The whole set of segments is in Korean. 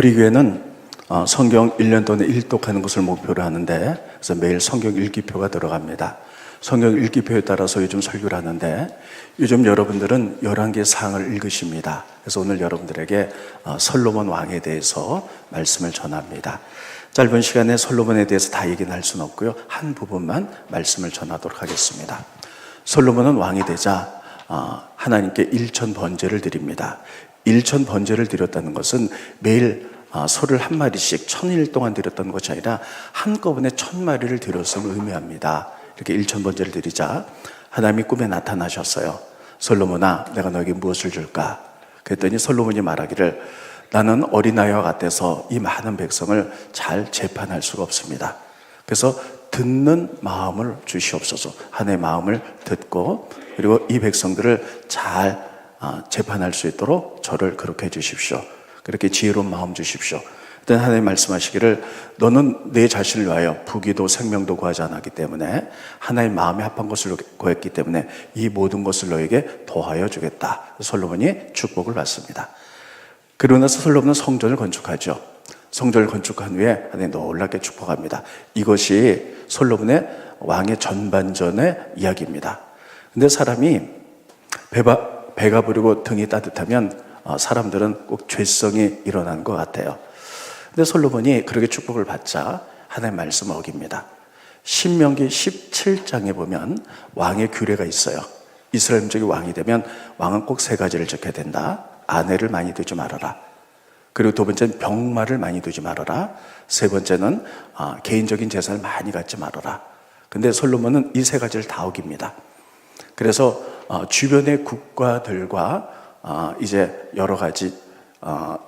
우리 교회는 성경 1년 동안에 일독하는 것을 목표로 하는데, 그래서 매일 성경 읽기표가 들어갑니다. 성경 읽기표에 따라서 요즘 설교를 하는데, 요즘 여러분들은 11개의 사항을 읽으십니다. 그래서 오늘 여러분들에게 솔로몬 왕에 대해서 말씀을 전합니다. 짧은 시간에 솔로몬에 대해서 다 얘기는 할 수는 없고요, 한 부분만 말씀을 전하도록 하겠습니다. 솔로몬은 왕이 되자 하나님께 일천 번제를 드립니다. 일천 번제를 드렸다는 것은 매일 소를 한 마리씩 1000일 동안 드렸던 것이 아니라 한꺼번에 1000마리를 드렸음을 의미합니다. 이렇게 일천 번제를 드리자 하나님이 꿈에 나타나셨어요. 솔로몬아, 내가 너에게 무엇을 줄까? 그랬더니 솔로몬이 말하기를, 나는 어린아이와 같아서 이 많은 백성을 잘 재판할 수가 없습니다. 그래서 듣는 마음을 주시옵소서. 하나님의 마음을 듣고, 그리고 이 백성들을 잘 재판할 수 있도록 저를 그렇게 해주십시오. 그렇게 지혜로운 마음 주십시오. 그때 하나님 말씀하시기를, 너는 내 자신을 위하여 부귀도 생명도 구하지 않았기 때문에, 하나님 마음에 합한 것을 구했기 때문에 이 모든 것을 너에게 더하여 주겠다. 솔로몬이 축복을 받습니다. 그러고 나서 솔로몬은 성전을 건축하죠. 성전을 건축한 후에 하나님 놀랍게 축복합니다. 이것이 솔로몬의 왕의 전반전의 이야기입니다. 근데 사람이 배가 부르고 등이 따뜻하면 사람들은 꼭 죄성이 일어나는 것 같아요. 근데 솔로몬이 그렇게 축복을 받자 하나님의 말씀을 어깁니다. 신명기 17장에 보면 왕의 규례가 있어요. 이스라엘 민족이 왕이 되면 왕은 꼭 3가지를 지켜야 된다. 아내를 많이 두지 말아라. 그리고 2번째는 병마를 많이 두지 말아라. 3번째는 개인적인 재산을 많이 갖지 말아라. 근데 솔로몬은 이 3가지를 다 어깁니다. 그래서 주변의 국가들과 이제 여러 가지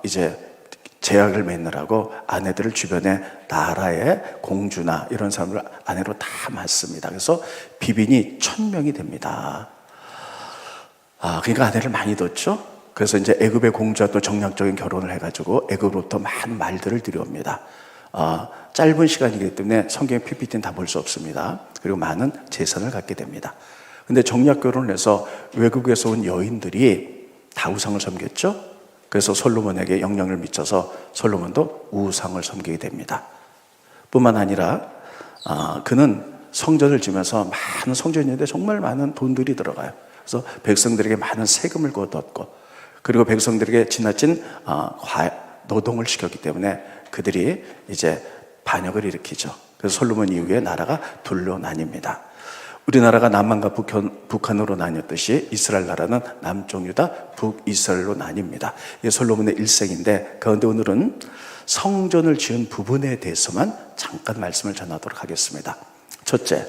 이제 제약을 맺느라고 아내들을 주변의 나라의 공주나 이런 사람을 아내로 다 맞습니다. 그래서 비빈이 1000명이 됩니다. 그러니까 아내를 많이 뒀죠. 그래서 이제 애굽의 공주와 또 정략적인 결혼을 해가지고 애굽으로부터 많은 말들을 들여옵니다. 짧은 시간이기 때문에 성경의 PPT는 다 볼 수 없습니다. 그리고 많은 재산을 갖게 됩니다. 근데 정략 결혼을 해서 외국에서 온 여인들이 다 우상을 섬겼죠. 그래서 솔로몬에게 영향을 미쳐서 솔로몬도 우상을 섬기게 됩니다. 뿐만 아니라 그는 성전을 지면서 많은 성전인데 정말 많은 돈들이 들어가요. 그래서 백성들에게 많은 세금을 거뒀고, 그리고 백성들에게 지나친 노동을 시켰기 때문에 그들이 이제 반역을 일으키죠. 그래서 솔로몬 이후에 나라가 둘로 나뉩니다. 우리나라가 남한과 북한으로 나뉘었듯이 이스라엘 나라는 남쪽 유다, 북이스라엘로 나뉩니다. 이게 솔로몬의 일생인데, 그런데 오늘은 성전을 지은 부분에 대해서만 잠깐 말씀을 전하도록 하겠습니다. 첫째,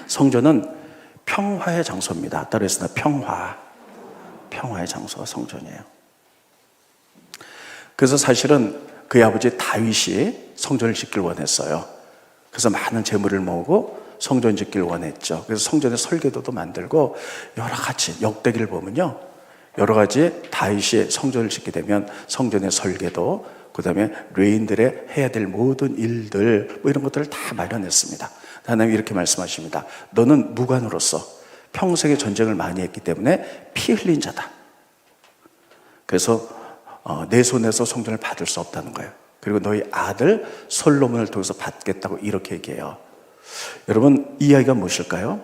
성전은 평화의 장소입니다. 따로 했으나 평화의 장소가 성전이에요. 그래서 사실은 그의 아버지 다윗이 성전을 짓길 원했어요. 그래서 많은 재물을 모으고 성전 짓기를 원했죠. 그래서 성전의 설계도도 만들고 여러 가지 역대기를 보면요, 여러 가지 다윗이 성전을 짓게 되면 성전의 설계도, 그 다음에 레인들의 해야 될 모든 일들 이런 것들을 다 마련했습니다. 하나님이 이렇게 말씀하십니다. 너는 무관으로서 평생에 전쟁을 많이 했기 때문에 피 흘린 자다. 그래서 내 손에서 성전을 받을 수 없다는 거예요. 그리고 너희 아들 솔로몬을 통해서 받겠다고 이렇게 얘기해요. 여러분, 이 이야기가 무엇일까요?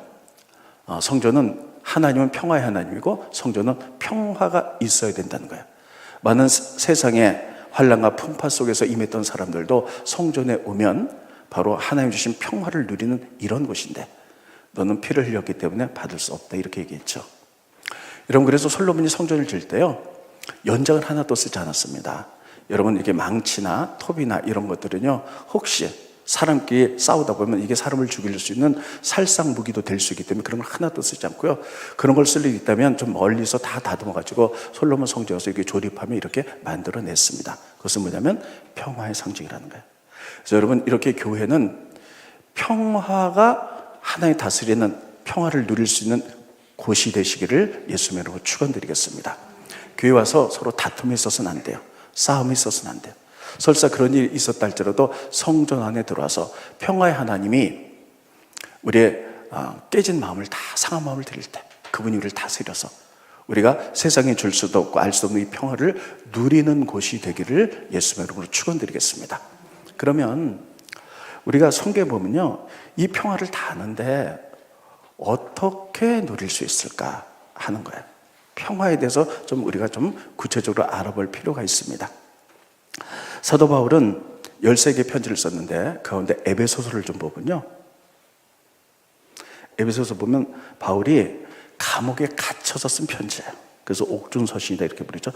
성전은 하나님은 평화의 하나님이고 성전은 평화가 있어야 된다는 거예요. 많은 세상의 환난과 풍파 속에서 임했던 사람들도 성전에 오면 바로 하나님 주신 평화를 누리는 이런 곳인데, 너는 피를 흘렸기 때문에 받을 수 없다, 이렇게 얘기했죠. 여러분, 그래서 솔로몬이 성전을 지을 때요, 연장을 하나도 쓰지 않았습니다. 여러분, 이게 망치나 톱이나 이런 것들은요, 혹시 사람끼리 싸우다 보면 이게 사람을 죽일 수 있는 살상 무기도 될 수 있기 때문에 그런 걸 하나도 쓰지 않고요, 그런 걸 쓸 일이 있다면 좀 멀리서 다 다듬어가지고 솔로몬 성전에서 이렇게 조립하며 이렇게 만들어냈습니다. 그것은 뭐냐면 평화의 상징이라는 거예요. 그래서 여러분, 이렇게 교회는 평화가 하나님 다스리는, 평화를 누릴 수 있는 곳이 되시기를 예수님으로 축원드리겠습니다. 교회 와서 서로 다툼이 있어서는 안 돼요. 싸움이 있어서는 안 돼요. 설사 그런 일이 있었다 할지라도 성전 안에 들어와서 평화의 하나님이 우리의 깨진 마음을 다, 상한 마음을 드릴 때 그분이 우리를 다스려서 우리가 세상에 줄 수도 없고 알 수 없는 이 평화를 누리는 곳이 되기를 예수님의 이름으로 축원드리겠습니다. 그러면 우리가 성경에 보면요, 이 평화를 다 아는데 어떻게 누릴 수 있을까 하는 거예요. 평화에 대해서 좀 우리가 좀 구체적으로 알아볼 필요가 있습니다. 사도 바울은 13개의 편지를 썼는데 그 가운데 에베소서를 좀 보면요, 에베소서 보면 바울이 감옥에 갇혀서 쓴 편지예요. 그래서 옥중서신이다 이렇게 부르죠.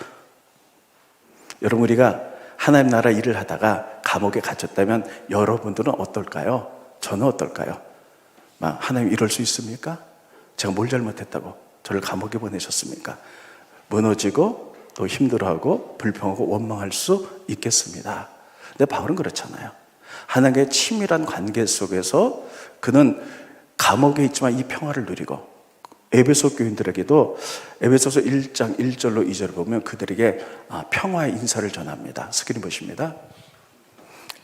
여러분, 우리가 하나님 나라 일을 하다가 감옥에 갇혔다면 여러분들은 어떨까요? 저는 어떨까요? 하나님 이럴 수 있습니까? 제가 뭘 잘못했다고 저를 감옥에 보내셨습니까? 무너지고 또 힘들어하고 불평하고 원망할 수 있겠습니다. 근데 바울은 그렇잖아요. 하나님과의 친밀한 관계 속에서 그는 감옥에 있지만 이 평화를 누리고, 에베소 교인들에게도 에베소서 1장 1절로 2절을 보면 그들에게 평화의 인사를 전합니다. 스크린 보십니다.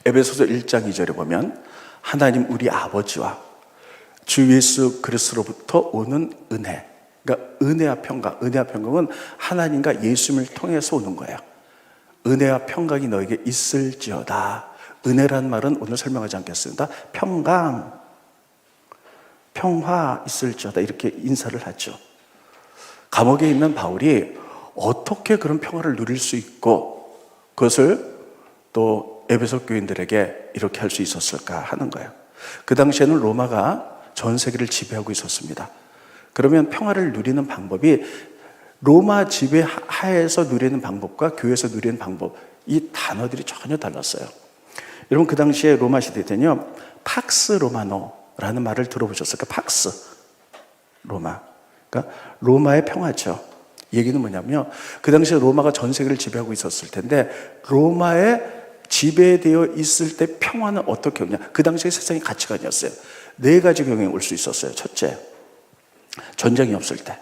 에베소서 1장 2절에 보면 하나님 우리 아버지와 주 예수 그리스도로부터 오는 은혜, 그러니까 은혜와 평강, 은혜와 평강은 하나님과 예수님을 통해서 오는 거예요. 은혜와 평강이 너에게 있을지어다. 은혜란 말은 오늘 설명하지 않겠습니다. 평강, 평화 있을지어다 이렇게 인사를 하죠. 감옥에 있는 바울이 어떻게 그런 평화를 누릴 수 있고 그것을 또 에베소 교인들에게 이렇게 할 수 있었을까 하는 거예요. 그 당시에는 로마가 전 세계를 지배하고 있었습니다. 그러면 평화를 누리는 방법이 로마 지배 하에서 누리는 방법과 교회에서 누리는 방법, 이 단어들이 전혀 달랐어요. 여러분, 그 당시에 로마 시대 때는요, 팍스 로마노라는 말을 들어보셨을까? 팍스 로마, 그러니까 로마의 평화죠. 얘기는 뭐냐면요, 그 당시에 로마가 전 세계를 지배하고 있었을 텐데 로마에 지배되어 있을 때 평화는 어떻게 오냐? 그 당시에 세상의 가치관이었어요. 4가지 경향이 올 수 있었어요. 첫째, 전쟁이 없을 때.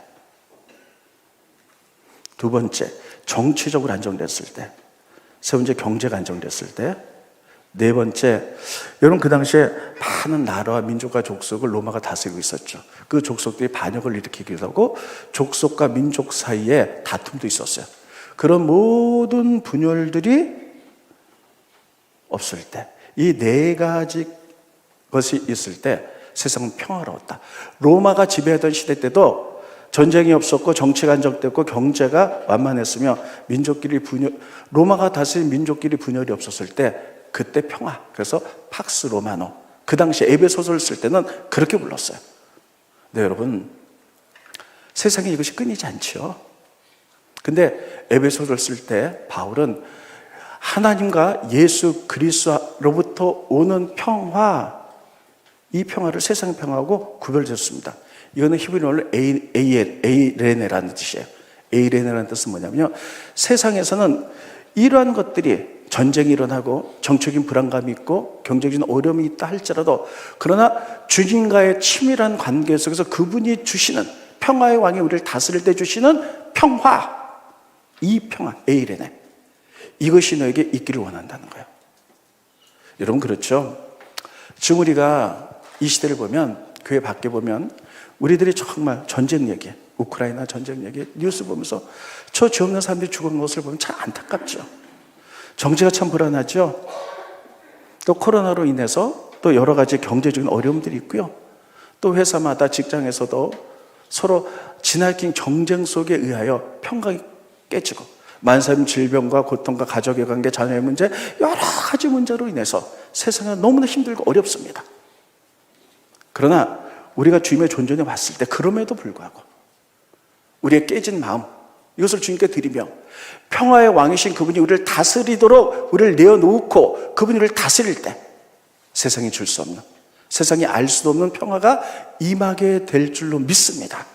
두 번째, 정치적으로 안정됐을 때. 세 번째, 경제가 안정됐을 때. 네 번째, 여러분 그 당시에 많은 나라와 민족과 족속을 로마가 다스리고 있었죠. 그 족속들이 반역을 일으키기도 하고 족속과 민족 사이에 다툼도 있었어요. 그런 모든 분열들이 없을 때, 이 4가지 것이 있을 때 세상은 평화로웠다. 로마가 지배하던 시대 때도 전쟁이 없었고 정치가 안정됐고 경제가 완만했으며 민족끼리 로마가 다스린 민족끼리 분열이 없었을 때 그때 평화. 그래서 팍스 로마노. 그 당시 에베소서를 쓸 때는 그렇게 불렀어요. 네, 여러분, 세상에 이것이 끊이지 않죠. 근데 에베소서를 쓸 때 바울은 하나님과 예수 그리스도로부터 오는 평화, 이 평화를 세상의 평화하고 구별졌습니다. 이거는 히브리어로 에이레네라는 뜻이에요. 에이레네라는 뜻은 뭐냐면요, 세상에서는 이러한 것들이 전쟁이 일어나고 정치적인 불안감이 있고 경제적인 어려움이 있다 할지라도, 그러나 주님과의 친밀한 관계 속에서 그분이 주시는 평화의 왕이 우리를 다스릴 때 주시는 평화, 이 평화, 에이레네, 이것이 너에게 있기를 원한다는 거예요. 여러분, 그렇죠? 지금 우리가 이 시대를 보면, 교회 밖에 보면 우리들이 정말 전쟁 얘기, 우크라이나 전쟁 얘기 뉴스 보면서 저 죄 없는 사람들이 죽은 것을 보면 참 안타깝죠. 정치가 참 불안하죠. 또 코로나로 인해서 또 여러 가지 경제적인 어려움들이 있고요. 또 회사마다 직장에서도 서로 지나친 경쟁 속에 의하여 평강이 깨지고, 만사님 질병과 고통과 가족의 관계, 자녀의 문제, 여러 가지 문제로 인해서 세상은 너무나 힘들고 어렵습니다. 그러나 우리가 주님의 존전에 왔을 때 그럼에도 불구하고 우리의 깨진 마음, 이것을 주님께 드리며 평화의 왕이신 그분이 우리를 다스리도록 우리를 내어놓고 그분이 우리를 다스릴 때 세상이 줄 수 없는, 세상이 알 수도 없는 평화가 임하게 될 줄로 믿습니다.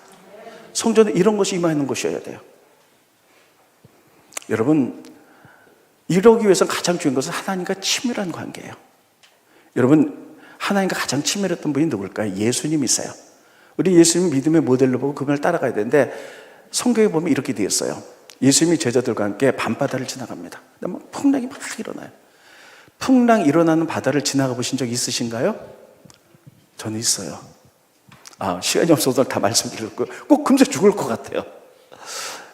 성전에 이런 것이 임하는 것이어야 돼요. 여러분, 이러기 위해서는 가장 중요한 것은 하나님과 친밀한 관계예요. 여러분, 하나님과 가장 친밀했던 분이 누굴까요? 예수님이세요. 우리 예수님 믿음의 모델로 보고 그분을 따라가야 되는데, 성경에 보면 이렇게 되어 있어요. 예수님이 제자들과 함께 밤바다를 지나갑니다. 풍랑이 막 일어나요. 풍랑 일어나는 바다를 지나가 보신 적 있으신가요? 저는 있어요. 시간이 없어서 다 말씀드렸고 꼭 금세 죽을 것 같아요.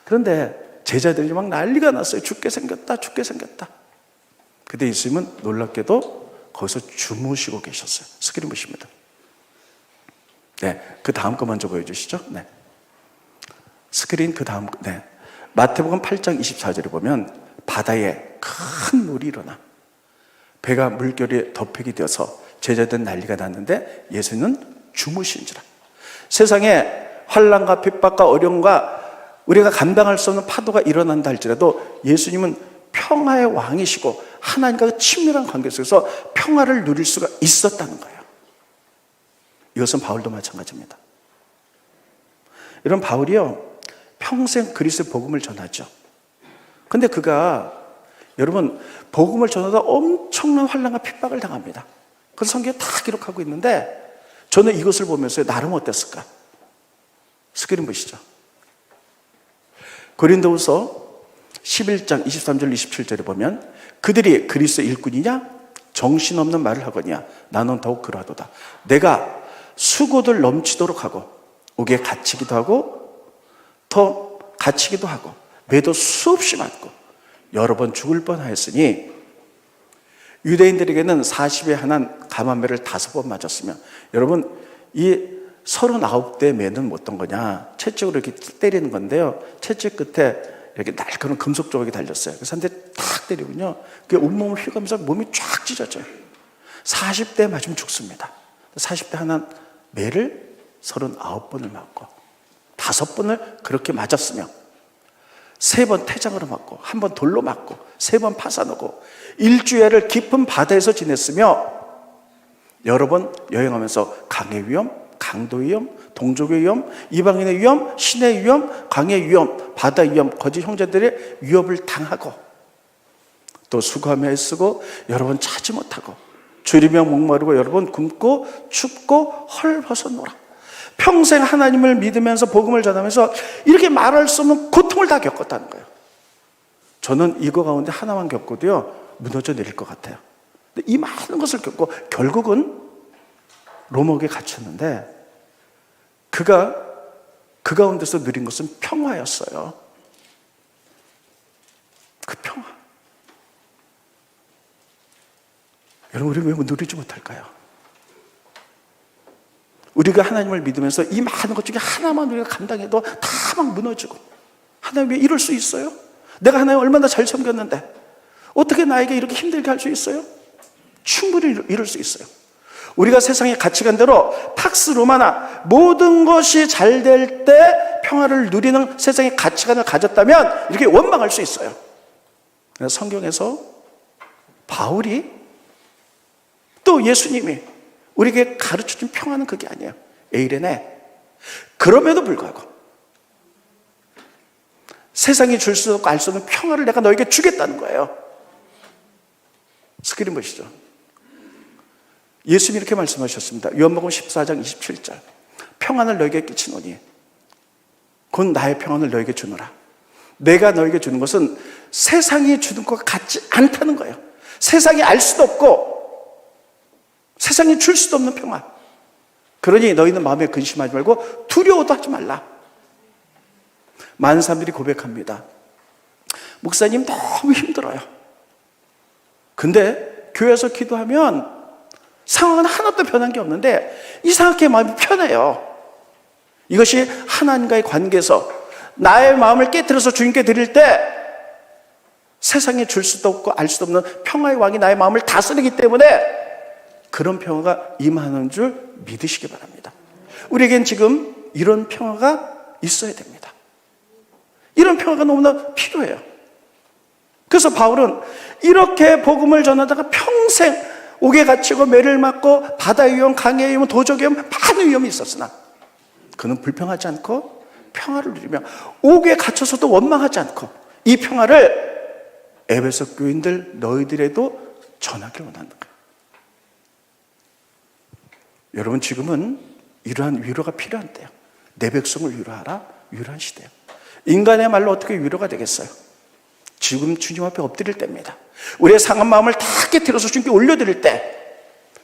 그런데 제자들이 막 난리가 났어요. 죽게 생겼다, 죽게 생겼다. 그때 예수님은 놀랍게도 거기서 주무시고 계셨어요. 스크린 보십니다. 네, 그 다음 거 먼저 보여주시죠. 네, 스크린 그 다음 거. 네, 마태복음 8장 24절에 보면 바다에 큰 물이 일어나 배가 물결에 덮이게 되어서 제자들은 난리가 났는데 예수는 주무신지라. 세상에 환난과 핍박과 어려움과 우리가 감당할 수 없는 파도가 일어난다 할지라도 예수님은 평화의 왕이시고 하나님과 친밀한 관계 속에서 평화를 누릴 수가 있었다는 거예요. 이것은 바울도 마찬가지입니다. 이런 바울이요, 평생 그리스도의 복음을 전하죠. 근데 그가 여러분 복음을 전하다 엄청난 환난과 핍박을 당합니다. 그래서 성경에 다 기록하고 있는데 저는 이것을 보면서 나름 어땠을까? 스크린 보시죠. 고린도후서 11장 23절 27절에 보면 그들이 그리스도의 일꾼이냐? 정신없는 말을 하거냐? 나는 더욱 그러하도다. 내가 수고들 넘치도록 하고 옥에 갇히기도 하고 더 갇히기도 하고 매도 수없이 맞고 여러 번 죽을 뻔하였으니 유대인들에게는 40에 한한 감한매를 5번 맞았으며 여러분 이 39대 매는 어떤 거냐? 채찍으로 이렇게 때리는 건데요. 채찍 끝에 이렇게 날카로운 금속 조각이 달렸어요. 그래서 한 대 탁 때리군요. 그게 온몸을 휘감면서 몸이 쫙 찢어져요. 40대 맞으면 죽습니다. 40대 하나 매를 39번을 맞고 5번을 그렇게 맞았으며 3번 태장으로 맞고 1번 돌로 맞고 3번 파산하고 일주일을 깊은 바다에서 지냈으며 여러 번 여행하면서 강의 위험, 강도 위험, 동족의 위험, 이방인의 위험, 신의 위험, 광의 위험, 바다 위험, 거짓 형제들의 위협을 당하고 또 수고하며 애쓰고 여러 번 차지 못하고 줄이며 목마르고 여러 번 굶고 춥고 헐벗어노라. 평생 하나님을 믿으면서 복음을 전하면서 이렇게 말할 수 없는 고통을 다 겪었다는 거예요. 저는 이거 가운데 하나만 겪어도요 무너져 내릴 것 같아요. 근데 이 많은 것을 겪고 결국은 로마옥에 갇혔는데 그가 그 가운데서 누린 것은 평화였어요. 그 평화. 여러분 우리 왜 누리지 못할까요? 우리가 하나님을 믿으면서 이 많은 것 중에 하나만 우리가 감당해도 다 막 무너지고 하나님 왜 이럴 수 있어요? 내가 하나님 얼마나 잘 섬겼는데 어떻게 나에게 이렇게 힘들게 할 수 있어요? 충분히 이럴 수 있어요. 우리가 세상의 가치관대로 팍스 로마나 모든 것이 잘 될 때 평화를 누리는 세상의 가치관을 가졌다면 이렇게 원망할 수 있어요. 그래서 성경에서 바울이 또 예수님이 우리에게 가르쳐준 평화는 그게 아니에요. 에이레네. 그럼에도 불구하고 세상이 줄 수 없고 알 수 없는 평화를 내가 너에게 주겠다는 거예요. 스크린 보시죠. 예수님이 이렇게 말씀하셨습니다. 요한복음 14장 27절. 평안을 너에게 끼치노니 곧 나의 평안을 너에게 주노라. 내가 너에게 주는 것은 세상이 주는 것과 같지 않다는 거예요. 세상이 알 수도 없고 세상이 줄 수도 없는 평안. 그러니 너희는 마음에 근심하지 말고 두려워도 하지 말라. 많은 사람들이 고백합니다. 목사님 너무 힘들어요. 근데 교회에서 기도하면 상황은 하나도 변한 게 없는데 이상하게 마음이 편해요. 이것이 하나님과의 관계에서 나의 마음을 깨뜨려서 주님께 드릴 때 세상에 줄 수도 없고 알 수도 없는 평화의 왕이 나의 마음을 다스리기 때문에 그런 평화가 임하는 줄 믿으시기 바랍니다. 우리에겐 지금 이런 평화가 있어야 됩니다. 이런 평화가 너무나 필요해요. 그래서 바울은 이렇게 복음을 전하다가 평생 옥에 갇히고 매를 맞고 바다의 위험, 강의 위험, 도적의 위험, 많은 위험이 있었으나 그는 불평하지 않고 평화를 누리며 옥에 갇혀서도 원망하지 않고 이 평화를 에베소 교인들 너희들에도 전하길 원하는 거예요. 여러분 지금은 이러한 위로가 필요한 때요. 내 백성을 위로하라. 위로한 시대예요. 인간의 말로 어떻게 위로가 되겠어요? 지금 주님 앞에 엎드릴 때입니다. 우리의 상한 마음을 다 깨트려서 주님께 올려드릴 때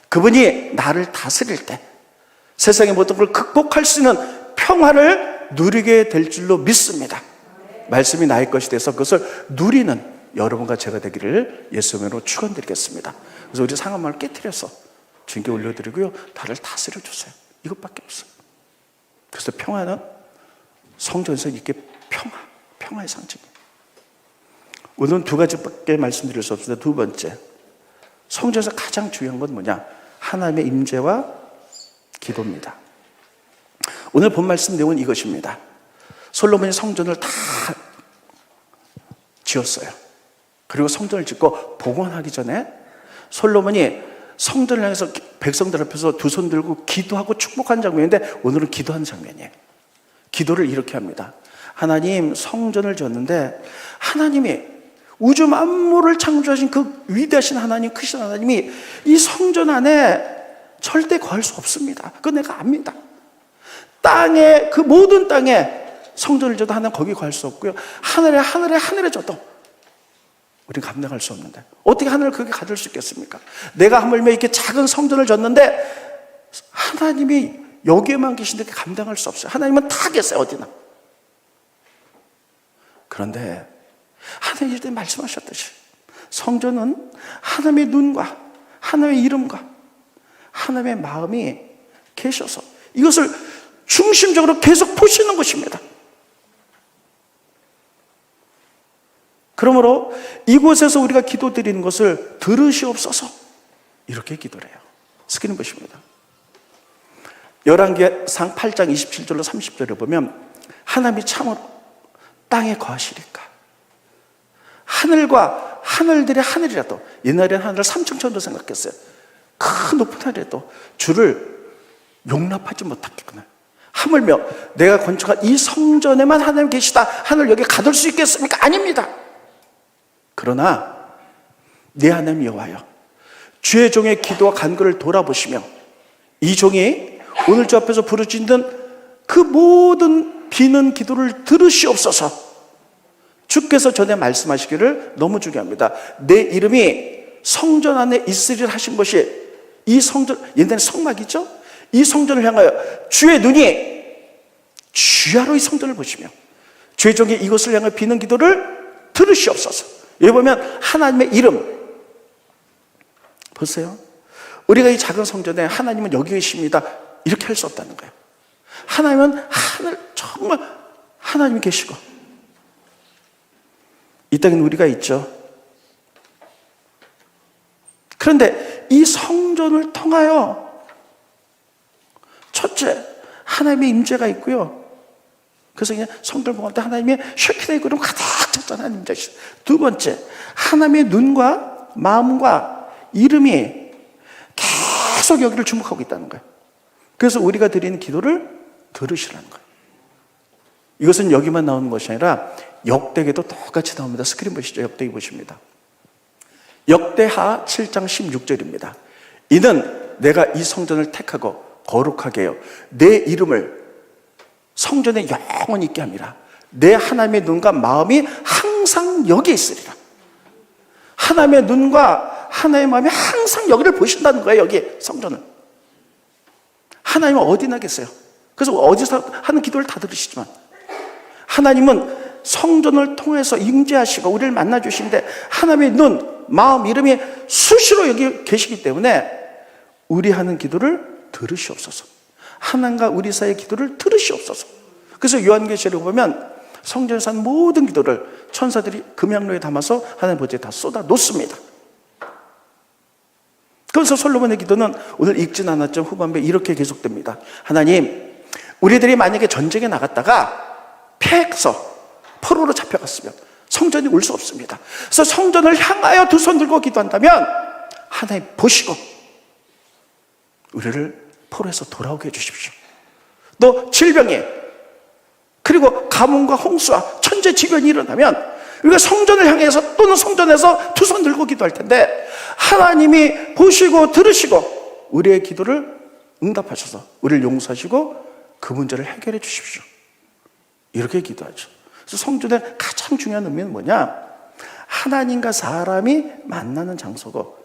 그분이 나를 다스릴 때 세상의 모든 걸 극복할 수 있는 평화를 누리게 될 줄로 믿습니다. 말씀이 나의 것이 돼서 그것을 누리는 여러분과 제가 되기를 예수님으로 축원드리겠습니다. 그래서 우리 상한마을 깨트려서 주님께 올려드리고요, 나를 다스려 주세요. 이것밖에 없어요. 그래서 평화는 성전에서 이렇게 평화의 상징이에요. 오늘은 두 가지밖에 말씀드릴 수 없습니다. 두 번째, 성전에서 가장 중요한 건 뭐냐? 하나님의 임재와 기도입니다. 오늘 본 말씀 내용은 이것입니다. 솔로몬이 성전을 다 지었어요. 그리고 성전을 짓고 복원하기 전에 솔로몬이 성전을 향해서 백성들 앞에서 두 손 들고 기도하고 축복한 장면인데, 오늘은 기도하는 장면이에요. 기도를 이렇게 합니다. 하나님, 성전을 지었는데 하나님이 우주 만물을 창조하신 그 위대하신 하나님, 크신 하나님이 이 성전 안에 절대 거할 수 없습니다. 그거 내가 압니다. 땅에, 그 모든 땅에 성전을 져도 하나님 거기 거할 수 없고요, 하늘에 져도 우리는 감당할 수 없는데 어떻게 하늘을 그렇게 가질 수 있겠습니까? 내가 하물며 이렇게 작은 성전을 졌는데 하나님이 여기에만 계신데 감당할 수 없어요. 하나님은 다 계세요, 어디나. 그런데 하나님이 이때 말씀하셨듯이 성전은 하나님의 눈과 하나님의 이름과 하나님의 마음이 계셔서 이것을 중심적으로 계속 보시는 것입니다. 그러므로 이곳에서 우리가 기도드리는 것을 들으시옵소서, 이렇게 기도를 해요. 스크린 보십니다. 열왕기상 8장 27절로 30절에 보면 하나님이 참으로 땅에 거하시리까? 하늘과 하늘들의 하늘이라도, 옛날에는 하늘을 3층 천도 생각했어요. 큰 높은 하늘에도 주를 용납하지 못하겠구나. 하물며 내가 건축한 이 성전에만 하나님 계시다, 하늘 여기 가둘 수 있겠습니까? 아닙니다. 그러나 내 하나님 여호와여, 주의 종의 기도와 간구를 돌아보시며 이 종이 오늘 주 앞에서 부르짖는 그 모든 비는 기도를 들으시옵소서. 주께서 전에 말씀하시기를, 너무 중요합니다, 내 이름이 성전 안에 있으리라 하신 것이, 이 성전, 옛날에 성막이죠? 이 성전을 향하여 주의 눈이 주야로 이 성전을 보시며 주의 종이 이것을 향하여 비는 기도를 들으시옵소서. 여기 보면 하나님의 이름 보세요. 우리가 이 작은 성전에 하나님은 여기 계십니다 이렇게 할 수 없다는 거예요. 하나님은 하늘, 정말 하나님이 계시고 이 땅에는 우리가 있죠. 그런데 이 성전을 통하여 첫째, 하나님의 임재가 있고요. 그래서 그냥 성전을 보고 때 하나님의 쉐키다의 그림 가득 찼잖아요. 하나님 자신. 두 번째, 하나님의 눈과 마음과 이름이 계속 여기를 주목하고 있다는 거예요. 그래서 우리가 드리는 기도를 들으시라는 거예요. 이것은 여기만 나오는 것이 아니라 역대기도 똑같이 나옵니다. 스크린 보시죠. 역대기 보십니다. 역대하 7장 16절입니다. 이는 내가 이 성전을 택하고 거룩하게 해요 내 이름을 성전에 영원히 있게 함이라. 내 하나님의 눈과 마음이 항상 여기에 있으리라. 하나님의 눈과 하나님의 마음이 항상 여기를 보신다는 거예요. 여기 성전을. 하나님은 어디나 계세요. 그래서 어디서 하는 기도를 다 들으시지만 하나님은 성전을 통해서 임재하시고 우리를 만나주시는데 하나님의 눈, 마음, 이름이 수시로 여기 계시기 때문에 우리 하는 기도를 들으시옵소서. 하나님과 우리 사이의 기도를 들으시옵소서. 그래서 요한계시록에 보면 성전에서 하는 모든 기도를 천사들이 금양로에 담아서 하나님 보좌에 다 쏟아 놓습니다. 그래서 솔로몬의 기도는 오늘 읽진 않았죠. 후반부에 이렇게 계속됩니다. 하나님, 우리들이 만약에 전쟁에 나갔다가 패해서 포로로 잡혀갔으면 성전이 올 수 없습니다. 그래서 성전을 향하여 두 손 들고 기도한다면 하나님 보시고 우리를 포로에서 돌아오게 해주십시오. 또 질병이, 그리고 가뭄과 홍수와 천재지변이 일어나면 우리가 성전을 향해서 또는 성전에서 두 손 들고 기도할 텐데 하나님이 보시고 들으시고 우리의 기도를 응답하셔서 우리를 용서하시고 그 문제를 해결해 주십시오. 이렇게 기도하죠. 그래서 성전의 가장 중요한 의미는 뭐냐? 하나님과 사람이 만나는 장소고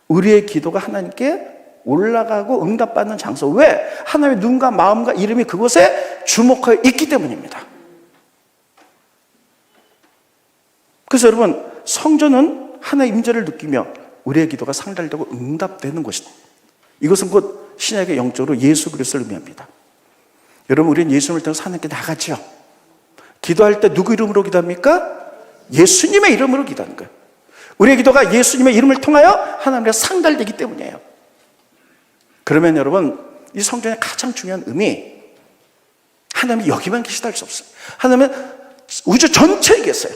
우리의 기도가 하나님께 올라가고 응답받는 장소. 왜? 하나님의 눈과 마음과 이름이 그곳에 주목하여 있기 때문입니다. 그래서 여러분, 성전은 하나의 임재를 느끼며 우리의 기도가 상달되고 응답되는 곳이다. 이것은 곧 신약의 영적으로 예수 그리스도를 의미합니다. 여러분, 우리는 예수님을 통해서 하나님께 나가죠. 기도할 때 누구 이름으로 기도합니까? 예수님의 이름으로 기도하는 거예요. 우리의 기도가 예수님의 이름을 통하여 하나님과 상달되기 때문이에요. 그러면 여러분, 이 성전의 가장 중요한 의미, 하나님이 여기만 계시다 할 수 없어요. 하나님은 우주 전체에 계세요.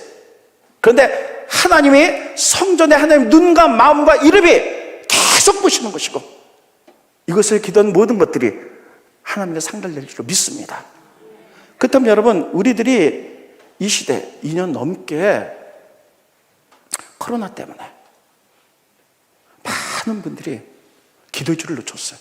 그런데 하나님이 성전에 하나님 눈과 마음과 이름이 계속 보시는 것이고, 이것을 기도한 모든 것들이 하나님과 상달될 줄 믿습니다. 그렇다면 여러분, 우리들이 이 시대 2년 넘게 코로나 때문에 많은 분들이 기도의 줄을 놓쳤어요.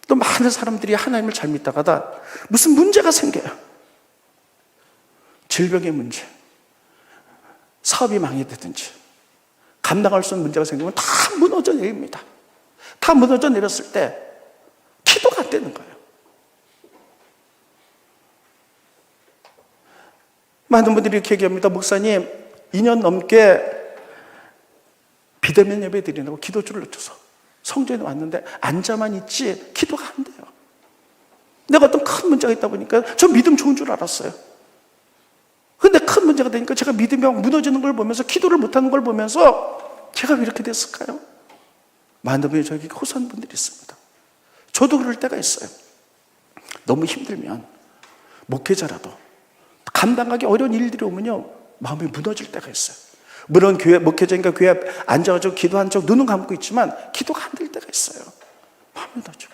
또 많은 사람들이 하나님을 잘 믿다가다 무슨 문제가 생겨요. 질병의 문제, 사업이 망해되든지 감당할 수 없는 문제가 생기면 다 무너져 내립니다. 다 무너져 내렸을 때 기도가 안 되는 거예요. 많은 분들이 이렇게 얘기합니다. 목사님, 2년 넘게 비대면 예배 드리려고 기도줄을 놓쳐서 성전에 왔는데 앉아만 있지 기도가 안 돼요. 내가 어떤 큰 문제가 있다 보니까 저 믿음 좋은 줄 알았어요. 근데 큰 문제가 되니까 제가 믿음이 무너지는 걸 보면서, 기도를 못하는 걸 보면서 제가 왜 이렇게 됐을까요? 많은 분이 저에게 호소하는 분들이 있습니다. 저도 그럴 때가 있어요. 너무 힘들면 목회자라도 감당하기 어려운 일들이 오면요, 마음이 무너질 때가 있어요. 물론 교회 목회자니까 교회 앞에 앉아가지고 기도한 척 눈은 감고 있지만 기도가 안 될 때가 있어요. 마음이 무너져.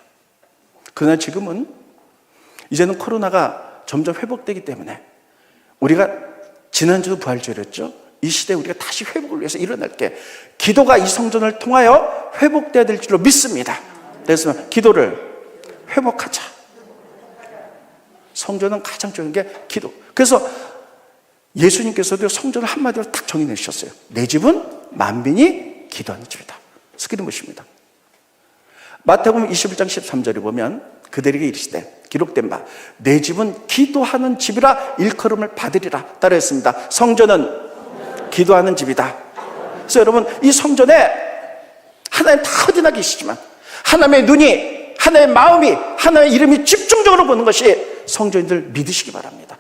그러나 지금은 이제는 코로나가 점점 회복되기 때문에 우리가 지난주도 부활주일이었죠. 이 시대에 우리가 다시 회복을 위해서 일어날 때 기도가 이 성전을 통하여 회복돼야 될 줄로 믿습니다. 그래서 기도를 회복하자. 성전은 가장 중요한 게 기도. 그래서 예수님께서도 성전을 한마디로 딱 정의내셨어요. 내 집은 만민이 기도하는 집이다. 스크린 보십니다. 마태복음 21장 13절에 보면 그들에게 이르시되 기록된 바 내 집은 기도하는 집이라 일컬음을 받으리라 따라했습니다. 성전은 기도하는 집이다. 그래서 여러분, 이 성전에 하나님 다 어디나 계시지만 하나님의 눈이, 하나님의 마음이, 하나님의 이름이 집중적으로 보는 것이 성전인들 믿으시기 바랍니다.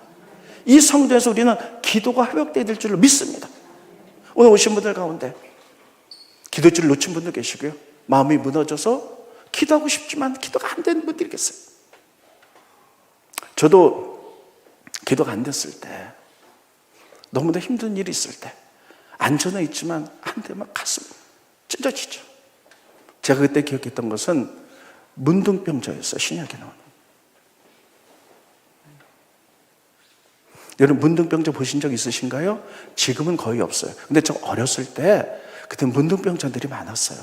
이 성전에서 우리는 기도가 회복되어야 될 줄로 믿습니다. 오늘 오신 분들 가운데 기도줄을 놓친 분도 계시고요, 마음이 무너져서 기도하고 싶지만 기도가 안 되는 분들이 계세요. 저도 기도가 안 됐을 때, 너무나 힘든 일이 있을 때 안전은 있지만 안 되면 가슴 찢어지죠. 제가 그때 기억했던 것은 문둥병자였어요. 신약에 나오는. 여러분, 문둥병자 보신 적 있으신가요? 지금은 거의 없어요. 근데 저 어렸을 때 그때 문둥병자들이 많았어요.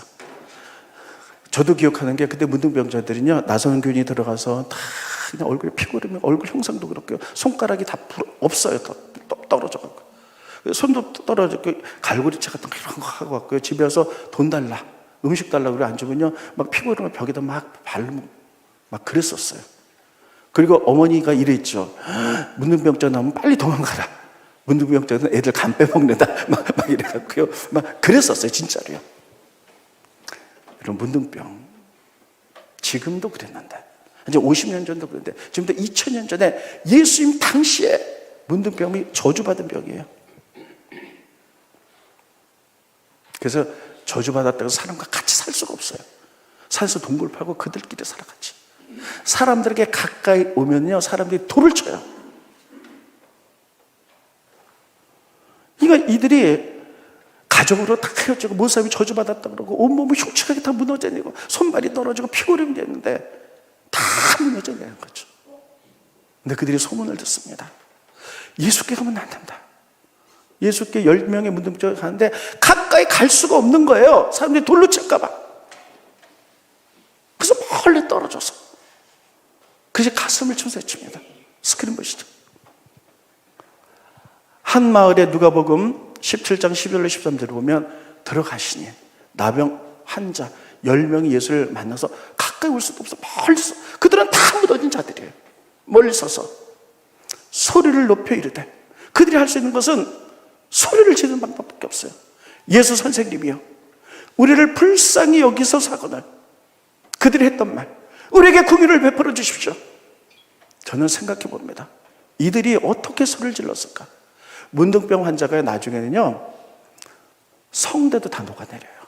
저도 기억하는 게, 그때 문둥병자들은요, 나선 교인이 들어가서 다 그냥 얼굴에 피고 그러면 얼굴 형상도 그렇고요, 손가락이 다 없어요. 다 떨어져갖고, 손도 떨어졌고, 갈고리채 같은 거 이런 거 하고 왔고요, 집에 와서 돈 달라, 음식 달라고 그래 앉으면요, 막 피고 이런 거 벽에다 막 바르고 막 그랬었어요. 그리고 어머니가 이랬죠. 문둥병자 나오면 빨리 도망가라. 문둥병자는 애들 간 빼먹는다. 막 이래갖고요. 막 그랬었어요. 진짜로요. 이런 문둥병. 지금도 그랬는데. 이제 50년 전도 그랬는데. 지금도 2000년 전에 예수님 당시에 문둥병이 저주받은 병이에요. 그래서 저주받았다고 사람과 같이 살 수가 없어요. 산에서 동굴 파고 그들끼리 살아갔지. 사람들에게 가까이 오면요, 사람들이 돌을 쳐요. 그러니까 이들이 가족으로 다 헤어지고 모습이 저주받았다 그러고 온몸이 흉측하게 다 무너져 내고 손발이 떨어지고 피고름이 됐는데 다 무너져 내는 거죠. 근데 그들이 소문을 듣습니다. 예수께 가면 안 된다. 예수께 10명의 문둥병자가 가는데 가까이 갈 수가 없는 거예요. 사람들이 돌로 칠까 봐. 그래서 멀리 떨어져서 그래서 가슴을 치면서 외칩니다. 스크린 보시죠. 한 마을에 누가복음 17장 11절 13절을 보면 들어가시니 나병 환자 10명이 예수를 만나서 가까이 올 수도 없어 멀리서, 그들은 다 무너진 자들이에요. 멀리 서서 소리를 높여 이르되, 그들이 할 수 있는 것은 소리를 지르는 방법밖에 없어요. 예수 선생님이요, 우리를 불쌍히 여기소서거늘 그들이 했던 말, 우리에게 긍휼을 베풀어 주십시오. 저는 생각해 봅니다. 이들이 어떻게 소리를 질렀을까? 문둥병 환자가 나중에는요, 성대도 다 녹아내려요.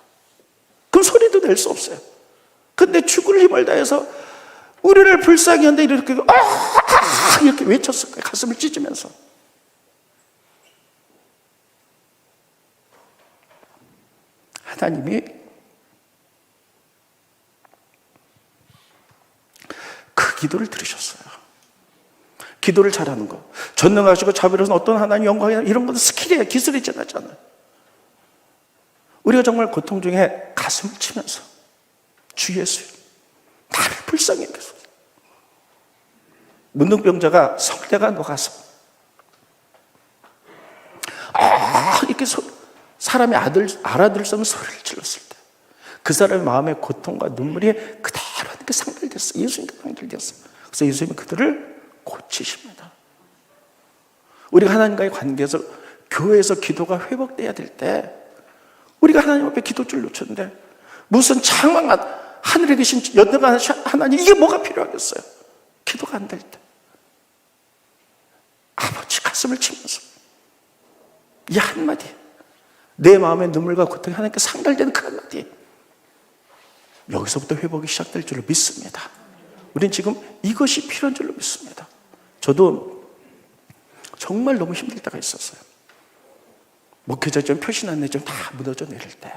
그럼 소리도 낼 수 없어요. 근데 죽을 힘을 다해서 우리를 불쌍히 한데 이렇게 이렇게 외쳤을 거예요. 가슴을 찢으면서. 하나님이 그 기도를 들으셨어요. 기도를 잘하는 거, 전능하시고 자비로운 어떤 하나님 영광이나 이런 것은 스킬이에요. 기술이 지나잖아요. 우리가 정말 고통 중에 가슴을 치면서 주 예수, 나를 불쌍히 여기소서. 문둥병자가 성대가 녹아서 이렇게 사람이 알아들 수 없는 소리를 질렀을 때, 그 사람의 마음의 고통과 눈물이 그대로 이렇게 상달됐어요. 예수님께 상달됐어요. 그래서 예수님이 그들을 고치십니다. 우리가 하나님과의 관계에서, 교회에서 기도가 회복돼야 될 때, 우리가 하나님 앞에 기도줄 놓쳤는데 무슨 장황한 하늘에 계신 연대가 하나님, 이게 뭐가 필요하겠어요? 기도가 안 될 때 아버지 가슴을 치면서 이 한마디, 내 마음의 눈물과 고통이 하나님께 상달되는 그 한마디, 여기서부터 회복이 시작될 줄로 믿습니다. 우린 지금 이것이 필요한 줄로 믿습니다. 저도 정말 너무 힘들 때가 있었어요. 목회자처럼 표시난 좀 다 무너져 내릴 때,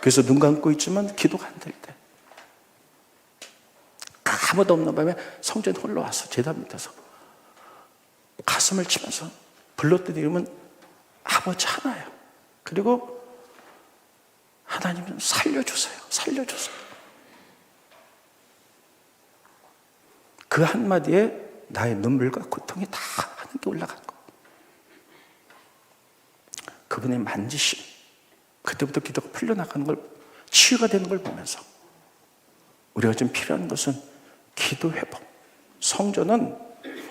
그래서 눈 감고 있지만 기도가 안 될 때, 아무도 없는 밤에 성전에 홀로 와서 제단 밑에서 가슴을 치면서 불렀더니 이름은 아버지 하나예요. 그리고 하나님은 살려주세요, 살려주세요. 그 한마디에 나의 눈물과 고통이 다 하늘께 올라간 거. 그분의 만지심, 그때부터 기도가 풀려나가는 걸, 치유가 되는 걸 보면서 우리가 지금 필요한 것은 기도 회복. 성전은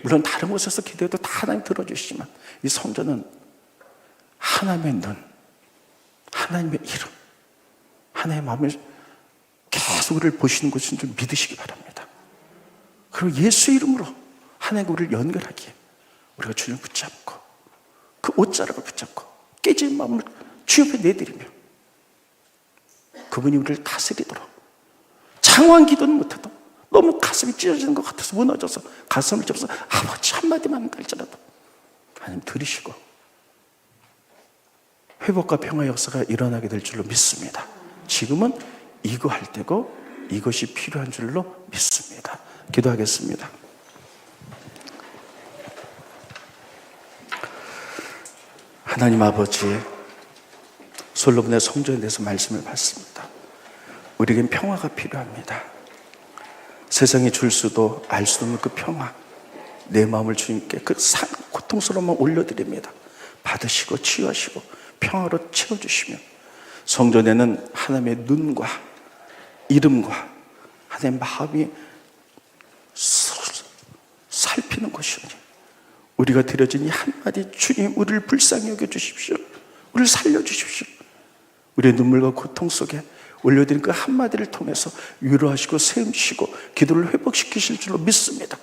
물론 다른 곳에서 기도해도 다 하나님 들어주시지만, 이 성전은 하나님의 눈, 하나님의 이름, 하나님의 마음을 계속 우리를 보시는 것인 줄 믿으시기 바랍니다. 그리고 예수 이름으로 하나님과 우리를 연결하기에 우리가 주님을 붙잡고 그 옷자락을 붙잡고 깨진 마음을 주 옆에 내드리며 그분이 우리를 다스리도록, 장황한 기도는 못해도 너무 가슴이 찢어지는 것 같아서 무너져서 가슴을 접어서 아버지 한마디만 할지라도 하나님 들으시고 회복과 평화의 역사가 일어나게 될 줄로 믿습니다. 지금은 이거 할 때고 이것이 필요한 줄로 믿습니다. 기도하겠습니다. 하나님 아버지, 솔로몬의 성전에 대해서 말씀을 받습니다. 우리에겐 평화가 필요합니다. 세상이 줄 수도 알 수도 없는 그 평화, 내 마음을 주님께 그 고통스러움만 올려드립니다. 받으시고 치유하시고 평화로 채워주시며, 성전에는 하나님의 눈과 이름과 하나님의 마음이 살피는 것이오니 우리가 드려진 이 한마디, 주님 우리를 불쌍히 여겨주십시오, 우리를 살려주십시오, 우리의 눈물과 고통 속에 올려드린 그 한마디를 통해서 위로하시고 세우시고 기도를 회복시키실 줄로 믿습니다.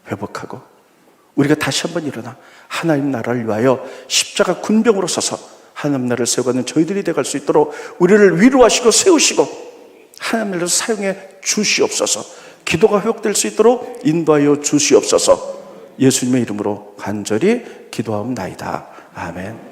회복하고 우리가 다시 한번 일어나 하나님 나라를 위하여 십자가 군병으로 서서 하나님 나라를 세워가는 저희들이 되어갈 수 있도록 우리를 위로하시고 세우시고 하나님 나라를 사용해 주시옵소서. 기도가 회복될 수 있도록 인도하여 주시옵소서. 예수님의 이름으로 간절히 기도하옵나이다. 아멘.